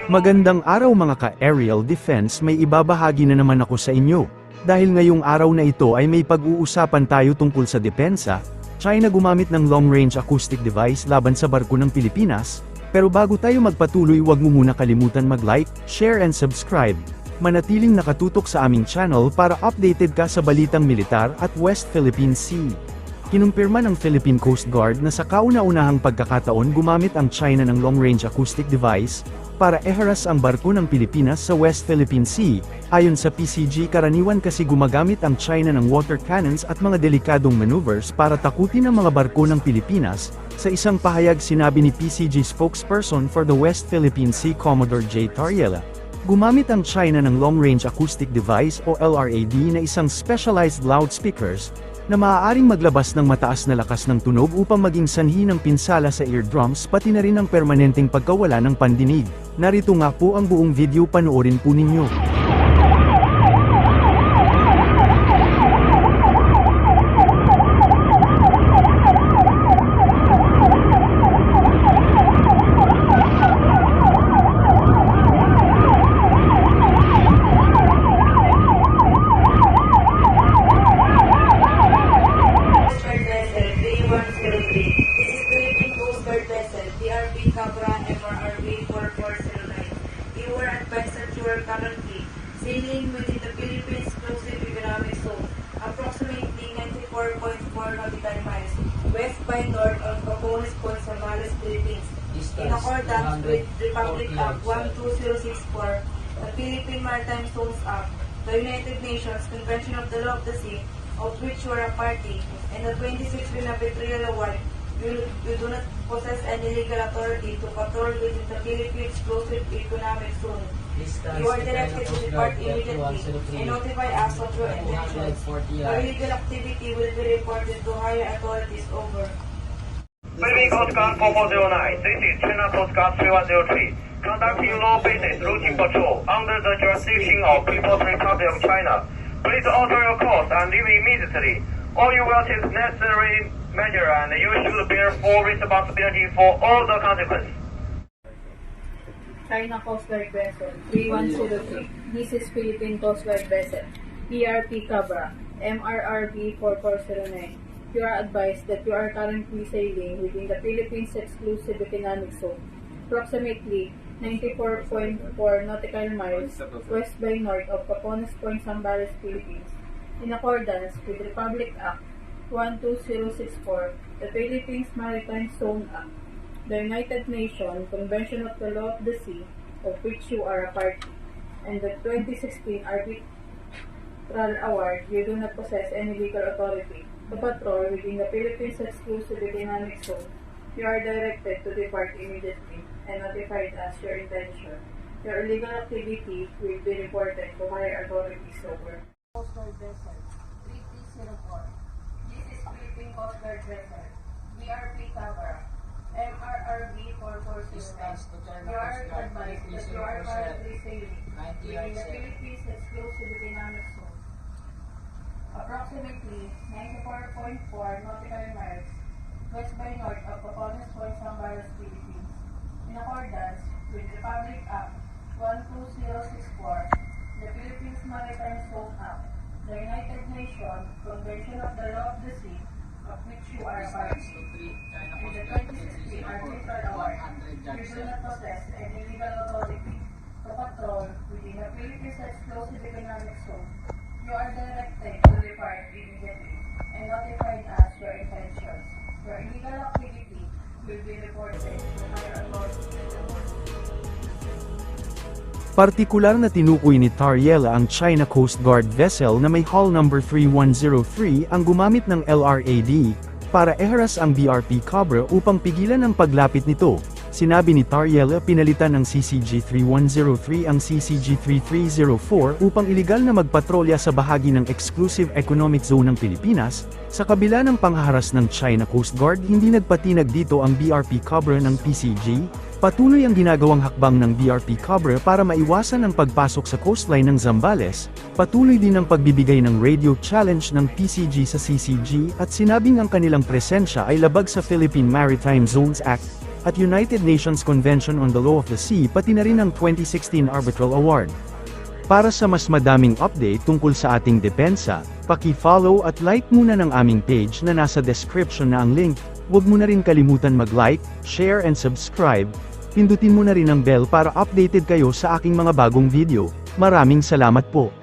Magandang araw mga ka-aerial defense, may ibabahagi na naman ako sa inyo. Dahil ngayong araw na ito ay may pag-uusapan tayo tungkol sa depensa, China gumamit ng long-range acoustic device laban sa barko ng Pilipinas, pero bago tayo magpatuloy huwag mo muna kalimutan mag-like, share and subscribe. Manatiling nakatutok sa aming channel para updated ka sa balitang militar at West Philippine Sea. Kinumpirma ng Philippine Coast Guard na sa kauna-unahang pagkakataon gumamit ang China ng long-range acoustic device para iharas ang barko ng Pilipinas sa West Philippine Sea. Ayon sa PCG, karaniwan kasi gumagamit ang China ng water cannons at mga delikadong maneuvers para takutin ang mga barko ng Pilipinas. Sa isang pahayag sinabi ni PCG spokesperson for the West Philippine Sea Commodore J. Tariela, gumamit ang China ng long-range acoustic device o LRAD na isang specialized loudspeakers na maaaring maglabas ng mataas na lakas ng tunog upang maging sanhi ng pinsala sa eardrums pati na rin ang permanenteng pagkawala ng pandinig. Narito nga po ang buong video, panoorin po ninyo. Sailing within the Philippines Exclusive Economic Zone, approximately 94.4 nautical miles west by north of Capones Point, Zambales, Philippines. In accordance with Republic Act 12064, the Philippine Maritime Zones Act, the United Nations Convention of the Law of the Sea, of which you are a party, and the 26th Betrayal Award, you do not possess any legal authority to patrol within the Philippine Exclusive Economic Zone. You are directed to depart immediately and notify us of your intentions. Your illegal activity will be reported to higher authorities. Over. Philippine Coast Guard 4409, this is China Coast Guard 3103, conducting law-based routine patrol under the jurisdiction of People's Republic of China. Please alter your course and leave immediately, or you will take necessary measure and you should bear full responsibility for all the consequences. China Coast Guard Vessel 3103, this is Philippine Coast Guard Vessel PRP Cabra MRRB 4409. You are advised that you are currently sailing within the Philippines Exclusive Economic Zone, approximately 94.4 nautical miles west by north of Capones Point, Zambales, Philippines. In accordance with Republic Act 12064, the Philippines Maritime Zone Act, the United Nations Convention of the Law of the Sea, of which you are a party, and the 2016 Arbitral Award, you do not possess any legal authority to patrol within the Philippines Exclusive Economic Zone. You are directed to depart immediately and notified as your intention. Your illegal activity will be reported to higher authorities. Over. Coast Guard Vessel 3304. This is Philippine Coast Guard Vessel BRP Cabra MRRB 4409. You are advised that you are currently sailing within the Philippines Exclusive Economic Zone, approximately 94.4 nautical miles west by north of Capones Point, Zambales, Philippines. In accordance with Republic Act 12064, the Philippines Maritime Zone Act, the United Nations Convention of the Law of the Sea, of which you are a party, and the 2016 Arbitral Award, you do not possess any legal authority to patrol within the Philippines Exclusive Economic Zone. You are directed to depart immediately and notified as your intentions. Your illegal activity will be reported to higher authorities. Partikular na tinukoy ni Tariela ang China Coast Guard vessel na may hull number 3103 ang gumamit ng LRAD para iharas ang BRP Cabra upang pigilan ang paglapit nito. Sinabi ni Tariela pinalitan ng CCG-3103 ang CCG-3304 upang iligal na magpatrolya sa bahagi ng Exclusive Economic Zone ng Pilipinas. Sa kabila ng panghaharas ng China Coast Guard, hindi nagpatinag dito ang BRP Cabra ng PCG. Patuloy ang ginagawang hakbang ng BRP Cabra para maiwasan ang pagpasok sa coastline ng Zambales. Patuloy din ang pagbibigay ng radio challenge ng PCG sa CCG at sinabing ang kanilang presensya ay labag sa Philippine Maritime Zones Act. at United Nations Convention on the Law of the Sea pati na rin ang 2016 Arbitral Award. Para sa mas madaming update tungkol sa ating depensa, paki-follow at like muna ng aming page na nasa description na ang link. Huwag mo na rin kalimutan mag-like, share and subscribe. Pindutin mo na rin ang bell para updated kayo sa aking mga bagong video. Maraming salamat po.